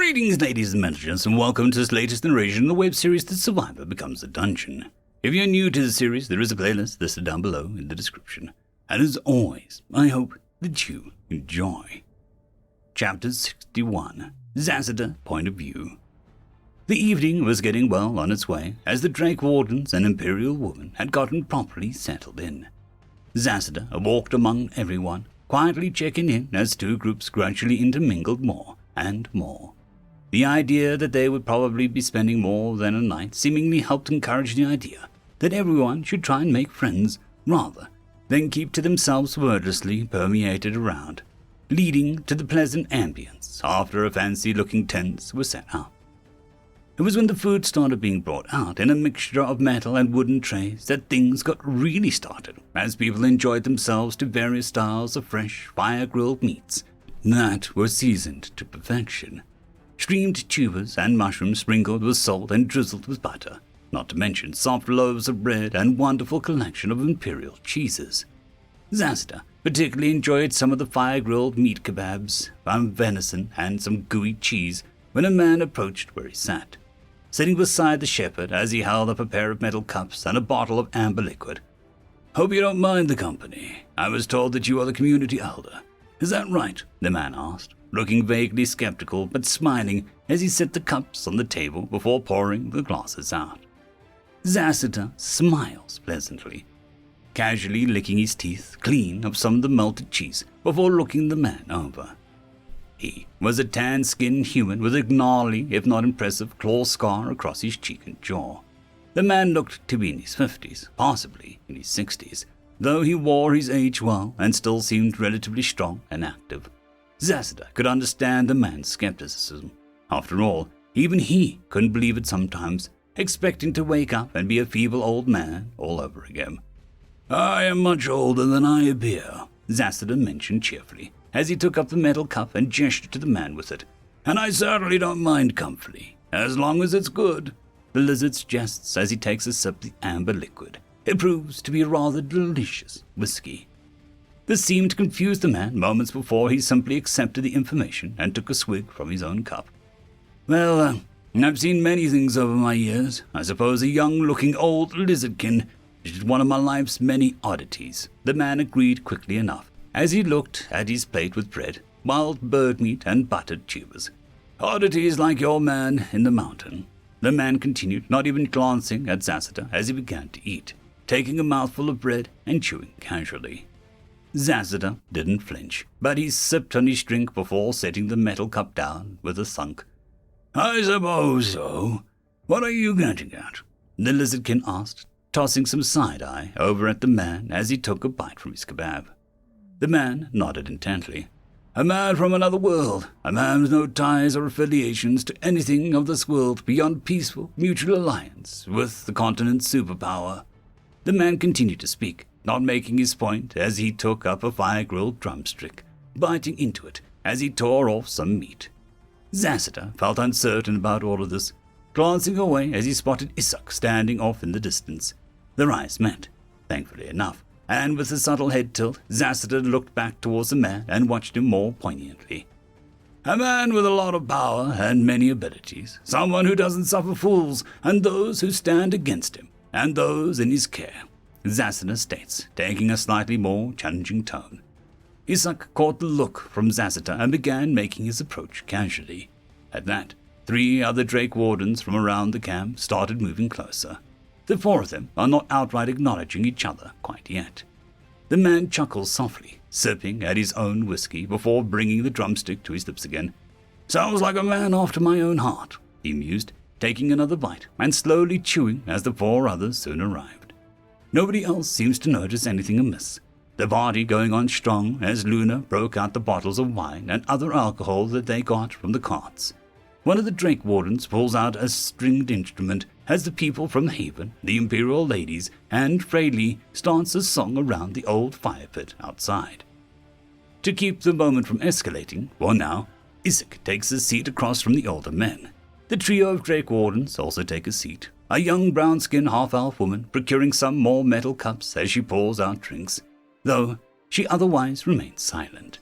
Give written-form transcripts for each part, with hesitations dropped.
Greetings, ladies and gentlemen, and welcome to this latest narration in the web series The Survivor Becomes a Dungeon. If you're new to the series, there is a playlist listed down below in the description. And as always, I hope that you enjoy. Chapter 61, Zasada Point of View. The evening was getting well on its way, as the Drake Wardens and Imperial woman had gotten properly settled in. Zasada walked among everyone, quietly checking in as two groups gradually intermingled more and more. The idea that they would probably be spending more than a night seemingly helped encourage the idea that everyone should try and make friends rather than keep to themselves wordlessly permeated around, leading to the pleasant ambience after a fancy-looking tents were set up. It was when the food started being brought out in a mixture of metal and wooden trays that things got really started, as people enjoyed themselves to various styles of fresh, fire-grilled meats that were seasoned to perfection. Steamed tubers and mushrooms sprinkled with salt and drizzled with butter, not to mention soft loaves of bread and wonderful collection of imperial cheeses. Zasada particularly enjoyed some of the fire-grilled meat kebabs, venison, and some gooey cheese when a man approached where he sat, sitting beside the shepherd as he held up a pair of metal cups and a bottle of amber liquid. "Hope you don't mind the company. I was told that you are the community elder. Is that right?" the man asked, looking vaguely skeptical but smiling as he set the cups on the table before pouring the glasses out. Zasada smiles pleasantly, casually licking his teeth clean of some of the melted cheese before looking the man over. He was a tan-skinned human with a gnarly, if not impressive, claw scar across his cheek and jaw. The man looked to be in his 50s, possibly in his 60s, though he wore his age well and still seemed relatively strong and active. Zasada could understand the man's skepticism. After all, even he couldn't believe it sometimes, expecting to wake up and be a feeble old man all over again. "I am much older than I appear," Zasada mentioned cheerfully, as he took up the metal cup and gestured to the man with it. "And I certainly don't mind comfy, as long as it's good." The lizard jests as he takes a sip of the amber liquid. It proves to be a rather delicious whiskey. This seemed to confuse the man moments before he simply accepted the information and took a swig from his own cup. "Well, I've seen many things over my years. I suppose a young-looking old lizardkin is one of my life's many oddities," the man agreed quickly enough, as he looked at his plate with bread, wild bird meat, and buttered tubers. "Oddities like your man in the mountain," the man continued, not even glancing at Zasada as he began to eat, taking a mouthful of bread and chewing casually. Zasada didn't flinch, but he sipped on his drink before setting the metal cup down with a thunk. "I suppose so. What are you getting at?" the lizardkin asked, tossing some side-eye over at the man as he took a bite from his kebab. The man nodded intently. "A man from another world. A man with no ties or affiliations to anything of this world beyond peaceful, mutual alliance with the continent's superpower." The man continued to speak, not making his point as he took up a fire-grilled drumstick, biting into it as he tore off some meat. Zasada felt uncertain about all of this, glancing away as he spotted Isuk standing off in the distance. Their eyes met, thankfully enough, and with a subtle head tilt, Zasada looked back towards the man and watched him more poignantly. "A man with a lot of power and many abilities, someone who doesn't suffer fools and those who stand against him, and those in his care," Zasada states, taking a slightly more challenging tone. Isuk caught the look from Zasada and began making his approach casually. At that, 3 other Drake Wardens from around the camp started moving closer. The 4 of them are not outright acknowledging each other quite yet. The man chuckles softly, sipping at his own whiskey before bringing the drumstick to his lips again. "Sounds like a man after my own heart," he mused, taking another bite and slowly chewing as the 4 others soon arrived. Nobody else seems to notice anything amiss. The party going on strong as Luna broke out the bottles of wine and other alcohol that they got from the carts. One of the Drake Wardens pulls out a stringed instrument as the people from the haven, the Imperial ladies, and Freylee starts a song around the old fire pit outside. To keep the moment from escalating, for now, Isuk takes a seat across from the older men. The trio of Drake Wardens also take a seat, a young brown-skinned half-elf woman procuring some more metal cups as she pours out drinks, though she otherwise remains silent.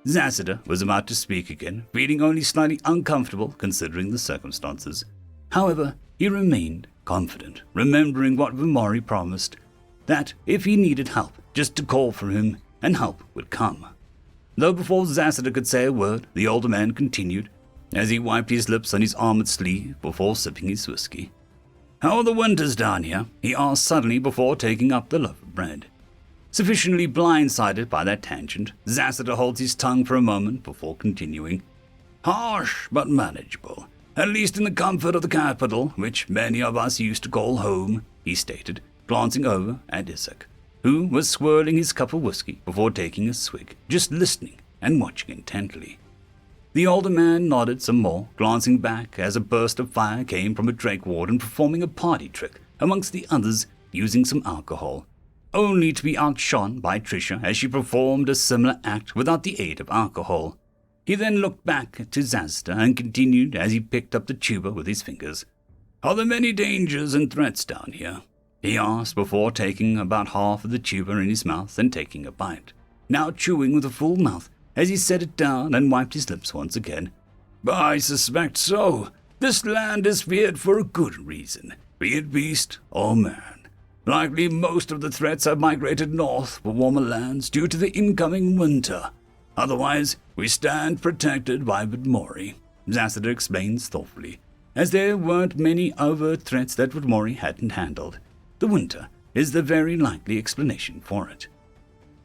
Zasada was about to speak again, feeling only slightly uncomfortable considering the circumstances. However, he remained confident, remembering what V.R.E promised, that if he needed help, just to call for him, and help would come. Though before Zasada could say a word, the older man continued, as he wiped his lips on his armored sleeve before sipping his whiskey. "How are the winters down here?" he asked suddenly before taking up the loaf of bread. Sufficiently blindsided by that tangent, Zasada holds his tongue for a moment before continuing. "Harsh, but manageable. At least in the comfort of the capital, which many of us used to call home," he stated, glancing over at Isaac, who was swirling his cup of whiskey before taking a swig, just listening and watching intently. The older man nodded some more, glancing back as a burst of fire came from a Drake Warden performing a party trick amongst the others using some alcohol, only to be outshone by Tricia as she performed a similar act without the aid of alcohol. He then looked back to Zasada and continued as he picked up the tuber with his fingers. "Are there many dangers and threats down here?" he asked before taking about half of the tuber in his mouth and taking a bite, now chewing with a full mouth as he set it down and wiped his lips once again. "I suspect so. This land is feared for a good reason, be it beast or man. Likely most of the threats have migrated north for warmer lands due to the incoming winter. Otherwise, we stand protected by V.R.E, Zasada explains thoughtfully, as there weren't many overt threats that V.R.E hadn't handled. The winter is the very likely explanation for it.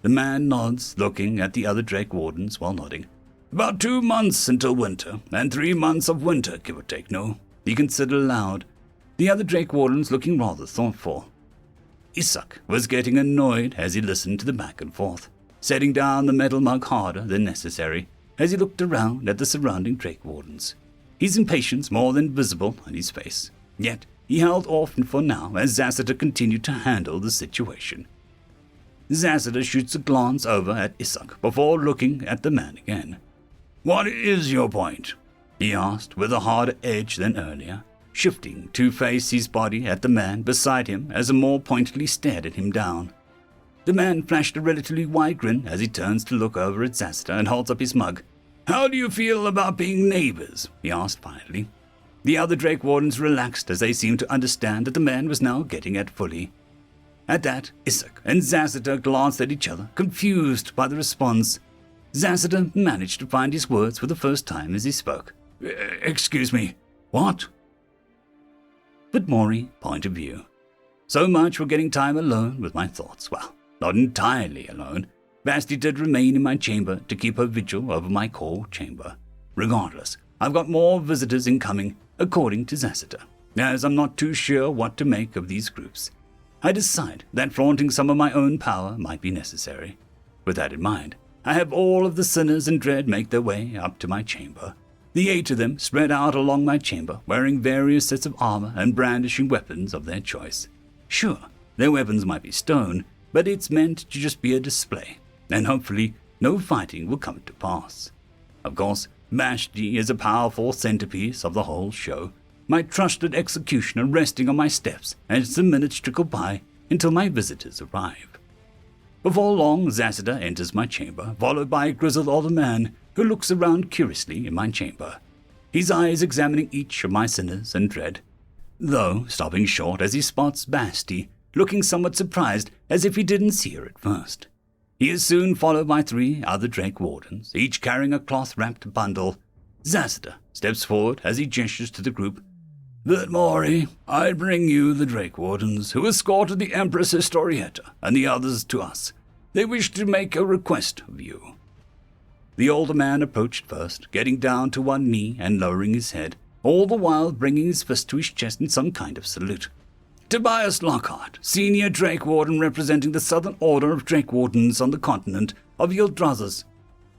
The man nods, looking at the other Drake Wardens while nodding. "About 2 months until winter, and 3 months of winter, give or take, no?" he considered aloud, the other Drake Wardens looking rather thoughtful. Isaac was getting annoyed as he listened to the back and forth, setting down the metal mug harder than necessary as he looked around at the surrounding Drake Wardens, his impatience more than visible on his face. Yet he held off for now as Zasada continued to handle the situation. Zasada shoots a glance over at Isaac before looking at the man again. "What is your point?" he asked with a harder edge than earlier, shifting to face his body at the man beside him as a more pointedly stared at him down. The man flashed a relatively wide grin as he turns to look over at Zasada and holds up his mug. "How do you feel about being neighbors?" he asked finally. The other Drake Wardens relaxed as they seemed to understand that the man was now getting at fully. At that, Isaac and Zasada glanced at each other, confused by the response. Zasada managed to find his words for the first time as he spoke. "Excuse me, what?" V.R.E point of view. So much for getting time alone with my thoughts. Well, not entirely alone. Basti did remain in my chamber to keep her vigil over my core chamber. Regardless, I've got more visitors incoming, according to Zasada, as I'm not too sure what to make of these groups. I decide that flaunting some of my own power might be necessary. With that in mind, I have all of the sinners in dread make their way up to my chamber. The 8 of them spread out along my chamber, wearing various sets of armor and brandishing weapons of their choice. Sure, their weapons might be stone, but it's meant to just be a display, and hopefully no fighting will come to pass. Of course, Vashti is a powerful centerpiece of the whole show, my trusted executioner resting on my steps as the minutes trickle by until my visitors arrive. Before long, Zasada enters my chamber, followed by a grizzled older man who looks around curiously in my chamber, his eyes examining each of my sinners in dread, though stopping short as he spots Basti, looking somewhat surprised as if he didn't see her at first. He is soon followed by 3 other Drake Wardens, each carrying a cloth-wrapped bundle. Zasada steps forward as he gestures to the group. "V.R.E, I bring you the Drake Wardens who escorted the Empress Historietta and the others to us. They wish to make a request of you." The older man approached first, getting down to one knee and lowering his head, all the while bringing his fist to his chest in some kind of salute. "Tobias Lockhart, Senior Drake Warden representing the Southern Order of Drake Wardens on the continent of Yggdrasil."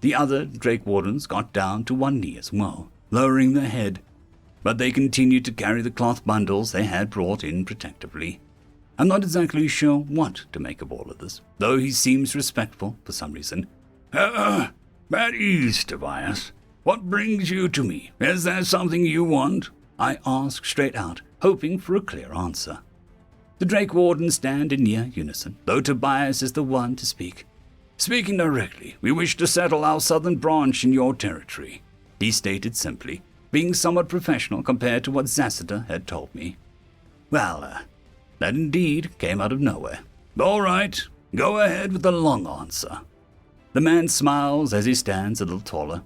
The other Drake Wardens got down to one knee as well, lowering their head, but they continued to carry the cloth bundles they had brought in protectively. I'm not exactly sure what to make of all of this, though he seems respectful for some reason. At ease, Tobias. What brings you to me? Is there something you want?" I asked straight out, hoping for a clear answer. The Drake Wardens stand in near unison, though Tobias is the one to speak. Speaking directly, we wish to settle our southern branch in your territory, he stated simply, being somewhat professional compared to what Zassiter had told me. Well, that indeed came out of nowhere. All right, go ahead with the long answer. The man smiles as he stands a little taller.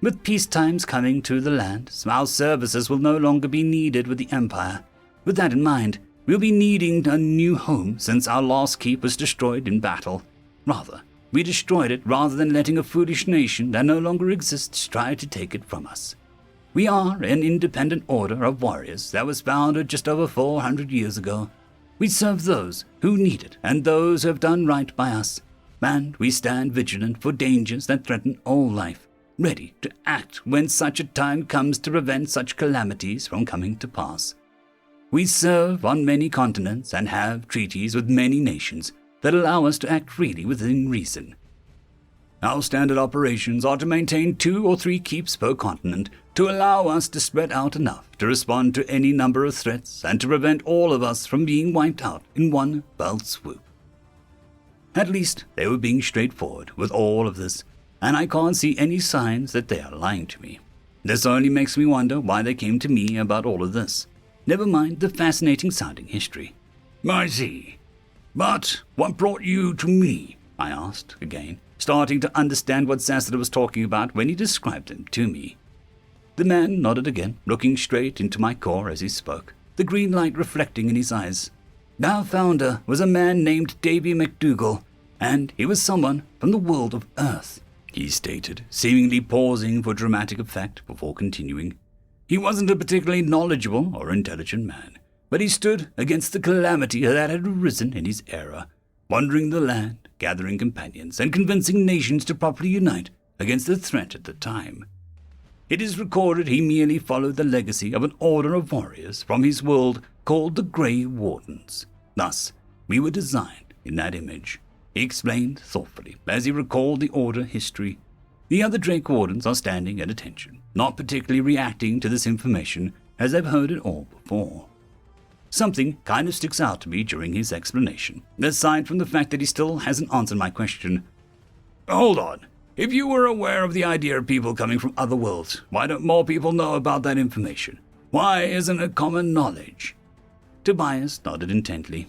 With peace times coming to the land, our services will no longer be needed with the Empire. With that in mind, we'll be needing a new home since our last keep was destroyed in battle. Rather, we destroyed it rather than letting a foolish nation that no longer exists try to take it from us. We are an independent order of warriors that was founded just over 400 years ago. We serve those who need it and those who have done right by us, and we stand vigilant for dangers that threaten all life, ready to act when such a time comes to prevent such calamities from coming to pass. We serve on many continents and have treaties with many nations that allow us to act freely within reason. Our standard operations are to maintain 2 or 3 keeps per continent to allow us to spread out enough to respond to any number of threats and to prevent all of us from being wiped out in one fell swoop. At least they were being straightforward with all of this, and I can't see any signs that they are lying to me. This only makes me wonder why they came to me about all of this. Never mind the fascinating sounding history. I see. But what brought you to me? I asked again, starting to understand what Zassiter was talking about when he described him to me. The man nodded again, looking straight into my core as he spoke, the green light reflecting in his eyes. Our founder was a man named Davy McDougal, and he was someone from the world of Earth, he stated, seemingly pausing for dramatic effect before continuing. He wasn't a particularly knowledgeable or intelligent man, but he stood against the calamity that had arisen in his era, wandering the land, gathering companions, and convincing nations to properly unite against the threat at the time. It is recorded he merely followed the legacy of an order of warriors from his world called the Grey Wardens. Thus, we were designed in that image, he explained thoughtfully as he recalled the order history. The other Drake Wardens are standing at attention, not particularly reacting to this information as they've heard it all before. Something kind of sticks out to me during his explanation, aside from the fact that he still hasn't answered my question. Hold on. If you were aware of the idea of people coming from other worlds, why don't more people know about that information? Why isn't it common knowledge? Tobias nodded intently.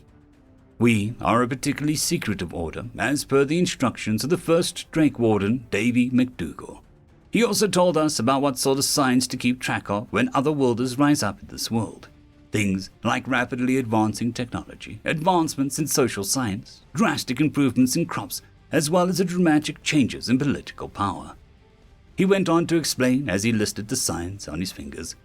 We are a particularly secretive order, as per the instructions of the first Drake Warden, Davy McDougal. He also told us about what sort of signs to keep track of when other worlders rise up in this world. Things like rapidly advancing technology, advancements in social science, drastic improvements in crops, as well as the dramatic changes in political power. He went on to explain as he listed the signs on his fingers.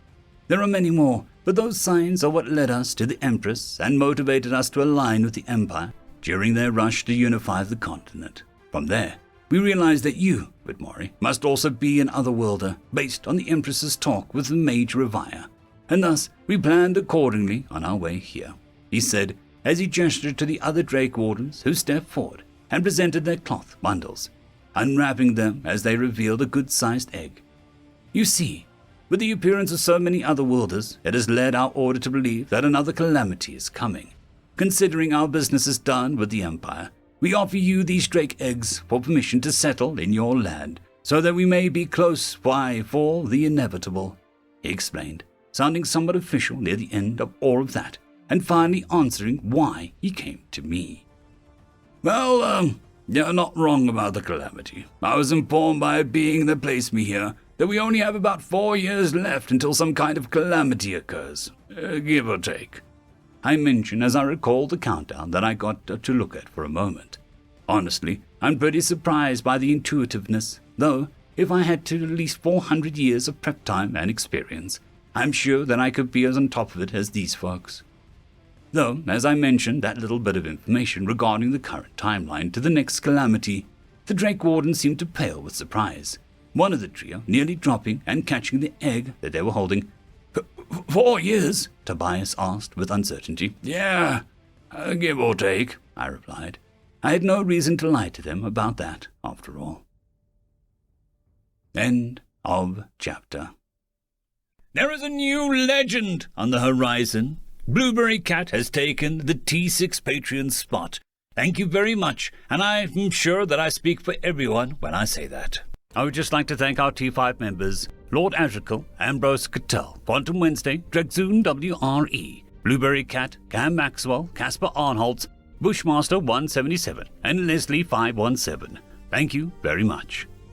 There are many more, but those signs are what led us to the Empress and motivated us to align with the Empire during their rush to unify the continent. From there, we realized that you, W.R.E, must also be an otherworlder based on the Empress's talk with the Mage Revire, and thus we planned accordingly on our way here, he said as he gestured to the other Drake Wardens who stepped forward and presented their cloth bundles, unwrapping them as they revealed a good-sized egg. You see, with the appearance of so many otherworlders, it has led our order to believe that another calamity is coming. Considering our business is done with the Empire, we offer you these Drake eggs for permission to settle in your land, so that we may be close by for the inevitable, he explained, sounding somewhat official near the end of all of that, and finally answering why he came to me. Well, you're not wrong about the calamity. I was informed by a being that placed me here that we only have about 4 years left until some kind of calamity occurs, give or take. I mention as I recall the countdown that I got to look at for a moment. Honestly, I'm pretty surprised by the intuitiveness, though if I had to at least 400 years of prep time and experience, I'm sure that I could be as on top of it as these folks. Though, as I mentioned that little bit of information regarding the current timeline to the next calamity, the Drake Warden seemed to pale with surprise, one of the trio nearly dropping and catching the egg that they were holding. 4 years? Tobias asked with uncertainty. Yeah, give or take, I replied. I had no reason to lie to them about that, after all. End of chapter. There is a new legend on the horizon. Blueberry Cat has taken the T6 Patreon spot Thank you very much, and I'm sure that I speak for everyone when I say that. I would just like to thank our T5 members, Lord Azrekahl, AmbroseKTal, Quantem Wensday, Dragzoon W.R.E, Blueberry Cat, Cam Maxwell, Casper Arnholtz, Bushmaster 177, and Leslie 517. Thank you very much.